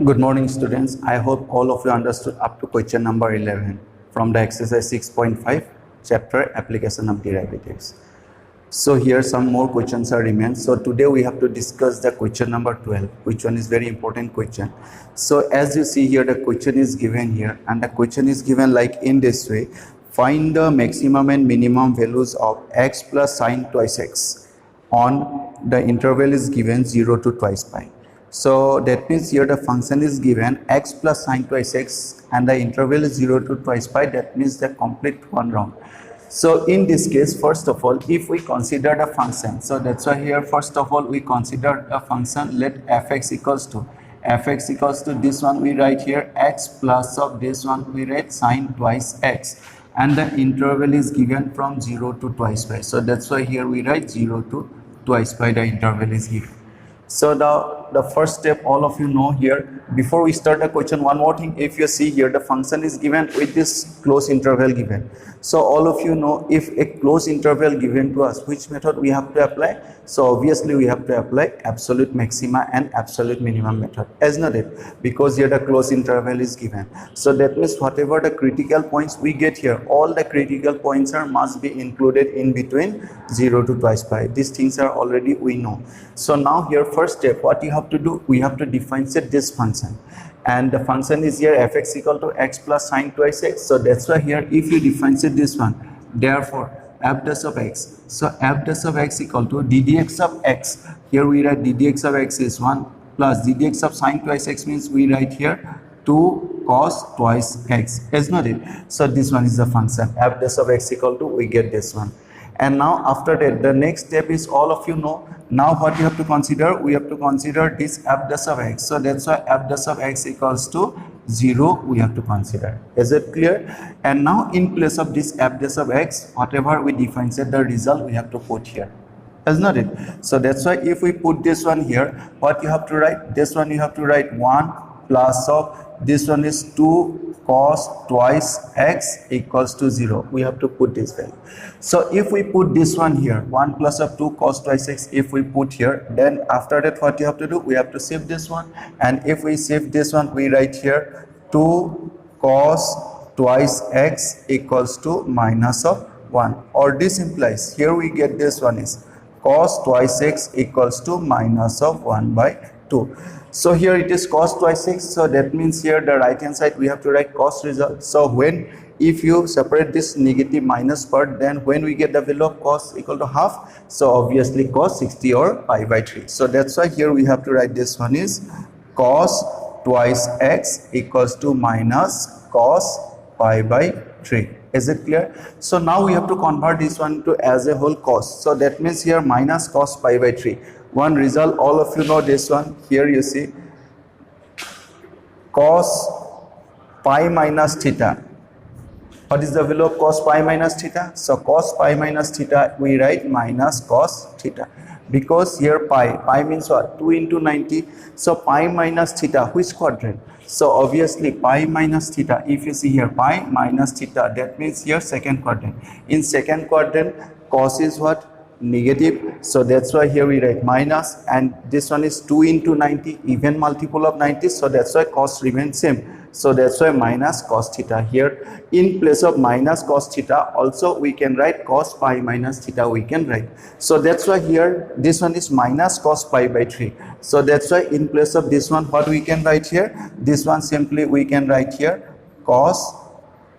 Good morning, students. I hope all of you understood up to question number 11 from the exercise 6.5 chapter application of derivatives. So here some more questions are remain. So today we have to discuss the question number 12, which one is very important question. So as you see here, the question is given here, and the question is given like in this way: find the maximum and minimum values of x plus sine twice x on the interval is given 0 to twice pi. So that means here the function is given x plus sine twice x and the interval is 0 to twice pi. That means the complete one round. So in this case, first of all, if we consider the function, so that's why here first of all we consider a function. Let fx equals to this one we write here x plus of this one we write sine twice x, and the interval is given from 0 to twice pi. So that's why here we write 0 to twice pi, the interval is given. So the first step all of you know here. Before we start the question, one more thing, if you see here the function is given with this close interval given. So all of you know, if a close interval given to us, which method we have to apply? So obviously we have to apply absolute maxima and absolute minimum method, as not it, because here the close interval is given. So that means whatever the critical points we get here, all the critical points are must be included in between 0 to twice pi. These things are already we know. So now here first step, what you have to do, we have to differentiate this function, and the function is here fx equal to x plus sine twice x. So that's why here if you differentiate this one, therefore f dash of x, so f dash of x equal to ddx of x, here we write ddx of x is 1 plus ddx of sine twice x means we write here 2 cos twice x, is not it? So this one is the function f dash of x equal to, we get this one. And now after that, the next step is all of you know. Now what you have to consider, we have to consider this f dash of x. So that's why f dash of x equals to 0 we have to consider. Is it clear? And now in place of this f dash of x, whatever we differentiate the result we have to put here, is not it? So that's why if we put this one here, what you have to write, this one you have to write 1 plus of this one is 2 cos twice x equals to 0. We have to put this value. So if we put this one here, 1 plus of 2 cos twice x, if we put here, then after that what you have to do, we have to shift this one, and if we shift this one, we write here 2 cos twice x equals to minus of 1, or this implies here we get this one is cos twice x equals to minus of 1 by 2. So here it is cos twice x, so that means here the right hand side we have to write cos result. So when if you separate this negative minus part, then when we get the value of cos equal to half, so obviously cos 60 or pi by 3. So that's why here we have to write this one is cos twice x equals to minus cos pi by 3. Is it clear? So now we have to convert this one to as a whole cos. So that means here minus cos pi by 3. One result, all of you know this one. Here you see cos pi minus theta. What is the value of cos pi minus theta? So cos pi minus theta we write minus cos theta, because here pi means what? 2 into 90. So pi minus theta, which quadrant? So obviously pi minus theta, if you see here pi minus theta, that means here second quadrant. In second quadrant cos is what? Negative. So that's why here we write minus, and this one is 2 into 90, even multiple of 90. So that's why cos remains same. So that's why minus cos theta. Here in place of minus cos theta also we can write cos pi minus theta we can write. So that's why here this one is minus cos pi by 3. So that's why in place of this one what we can write here, this one simply we can write here cos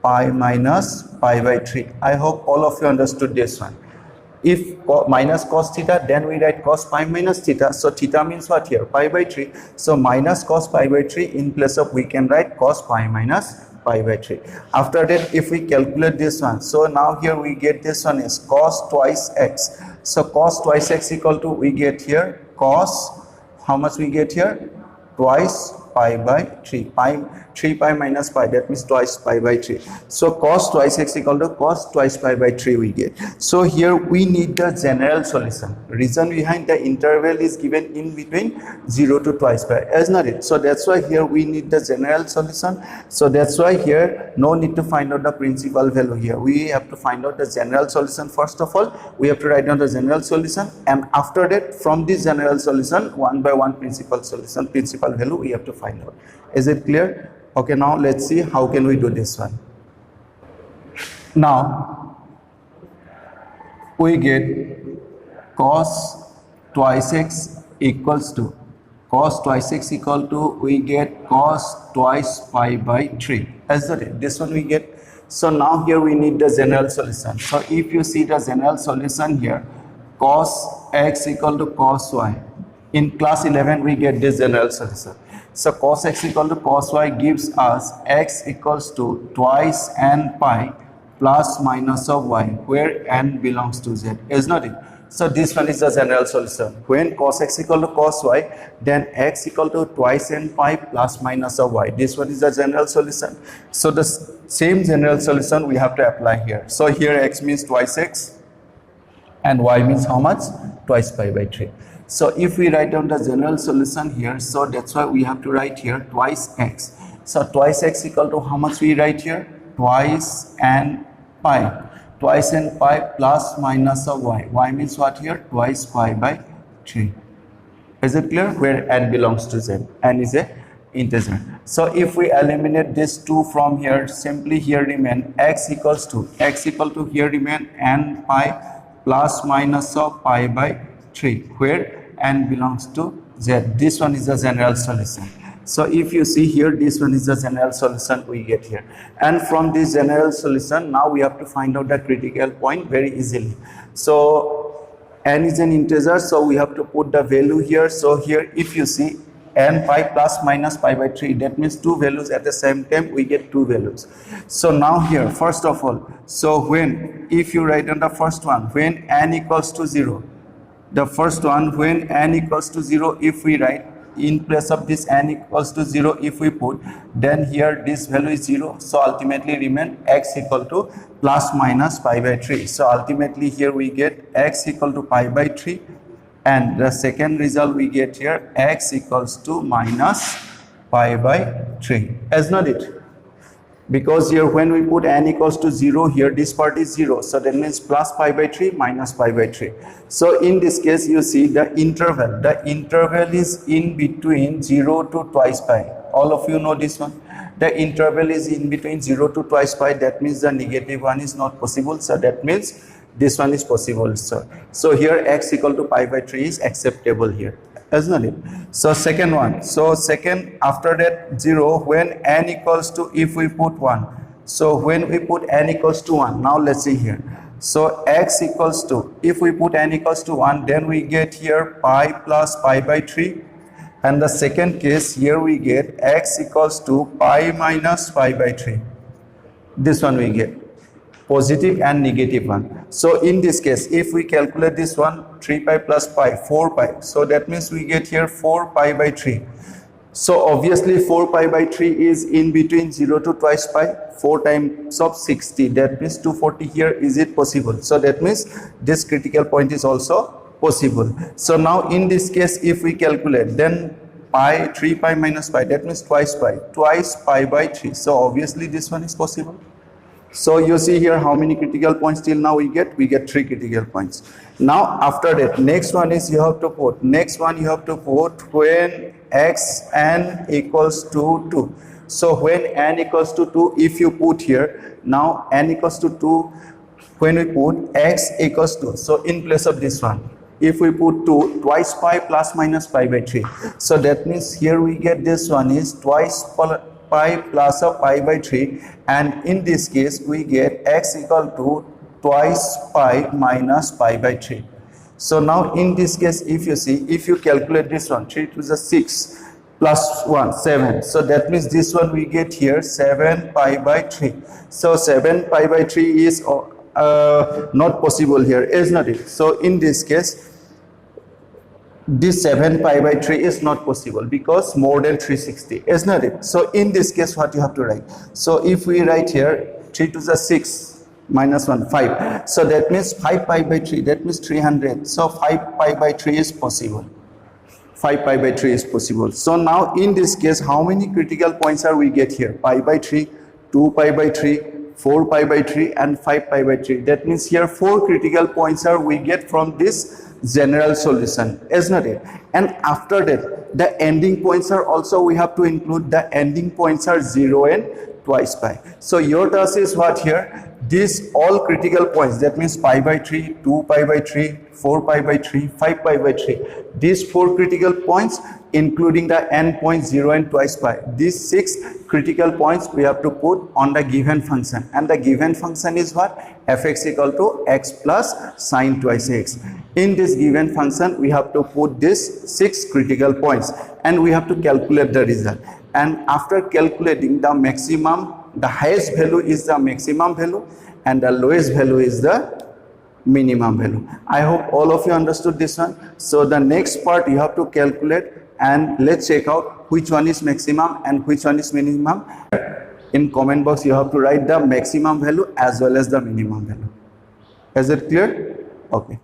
pi minus pi by 3. I hope all of you understood this one. If minus cos theta, then we write cos pi minus theta. So theta means what here? Pi by 3. So minus cos pi by 3, in place of we can write cos pi minus pi by 3. After that if we calculate this one, so now here we get this one is cos twice x. So cos twice x equal to, we get here cos, how much we get here? Twice pi by 3. 3 pi minus pi, that means twice pi by 3. So cos twice x equal to cos twice pi by 3 we get. So here we need the general solution. Reason behind the interval is given in between 0 to twice pi, as not it. So that's why here we need the general solution. So that's why here no need to find out the principal value here. We have to find out the general solution. First of all we have to write down the general solution, and after that from this general solution one by one principal solution, principal value we have to find. find out. Is it clear? Okay, now let's see how can we do this one. Now we get cos twice x equals to cos twice x equal to we get cos twice pi by 3. As this one we get. So now here we need the general solution. So if you see the general solution here, cos x equal to cos y. In class 11 we get this general solution. So cos x equal to cos y gives us x equals to twice n pi plus minus of y, where n belongs to z. Is not it? So this one is the general solution. When cos x equal to cos y, then x equal to twice n pi plus minus of y. This one is the general solution. So the same general solution we have to apply here. So here x means twice x and y means how much? Twice pi by 3. So if we write down the general solution here, so that's why we have to write here twice x. So twice x equal to how much we write here? Twice n pi. Twice n pi plus minus of y. Y means what here? Twice pi by 3. Is it clear? Where n belongs to z. N is a integer. So if we eliminate this 2 from here, simply here remain x equal to here remain n pi plus minus of pi by 3, where n belongs to z. This one is the general solution. So if you see here, this one is the general solution we get here. And from this general solution, now we have to find out the critical point very easily. So n is an integer, so we have to put the value here. So here if you see n pi plus minus pi by 3, that means two values at the same time, we get two values. So now here, first of all, so when, if you write on the first one, when n equals to 0, the first one, when n equals to 0, if we write, in place of this n equals to 0, if we put, then here this value is 0. So ultimately remain x equal to plus minus pi by 3. So ultimately here we get x equal to pi by 3. And the second result we get here, x equals to minus pi by 3. As not it? Because here when we put n equals to 0, here this part is 0. So that means plus pi by 3 minus pi by 3. So in this case you see the interval is in between 0 to twice pi. All of you know this one. The interval is in between 0 to twice pi. That means the negative one is not possible. So that means this one is possible. So here x equal to pi by 3 is acceptable here. Isn't it? So second one. So second, after that 0, when n equals to, if we put 1. So when we put n equals to 1, now let's see here. So x equals to, if we put n equals to 1, then we get here pi plus pi by 3. And the second case, here we get x equals to pi minus pi by 3. This one we get. Positive and negative one. So in this case, if we calculate this one, 3 pi plus pi, 4 pi. So that means we get here 4 pi by 3. So obviously 4 pi by 3 is in between 0 to twice pi. 4 times of 60. That means 240 here. Is it possible? So that means this critical point is also possible. So now in this case, if we calculate, then pi, 3 pi minus pi, that means twice pi by 3. So obviously this one is possible. So you see here how many critical points till now we get 3 critical points. Now after that, next one is you have to put, when x n equals to 2. So when n equals to 2, if you put here, now n equals to 2, when we put x equals to, so in place of this one, if we put 2, twice pi plus minus pi by 3. So that means here we get this one is twice pi plus of pi by 3, and in this case we get x equal to twice pi minus pi by 3. So now in this case, if you see, if you calculate this one, 3 to the 6 plus 1, 7. So that means this one we get here 7 pi by 3. So 7 pi by 3 is not possible here, is not it? So in this case, this 7 pi by 3 is not possible because more than 360, is not it? So in this case, what you have to write? So if we write here 3 to the 6 minus 1, 5. So that means 5 pi by 3, that means 300. So 5 pi by 3 is possible. 5 pi by 3 is possible. So now in this case, how many critical points are we get here? Pi by 3, 2 pi by 3, 4 pi by 3 and 5 pi by 3. That means here 4 critical points are we get from this general solution, isn't it? And after that, the ending points are also, we have to include the ending points are 0 and twice pi. So your task is what here? These all critical points, that means pi by 3, 2 pi by 3, 4 pi by 3, 5 pi by 3. These 4 critical points, including the end point 0 and twice pi. These 6 critical points we have to put on the given function. And the given function is what? Fx equal to x plus sine twice x. In this given function, we have to put these 6 critical points and we have to calculate the result. And after calculating the maximum, the highest value is the maximum value and the lowest value is the minimum value. I hope all of you understood this one. So the next part you have to calculate, and let's check out which one is maximum and which one is minimum. In comment box you have to write the maximum value as well as the minimum value. Is it clear? Okay.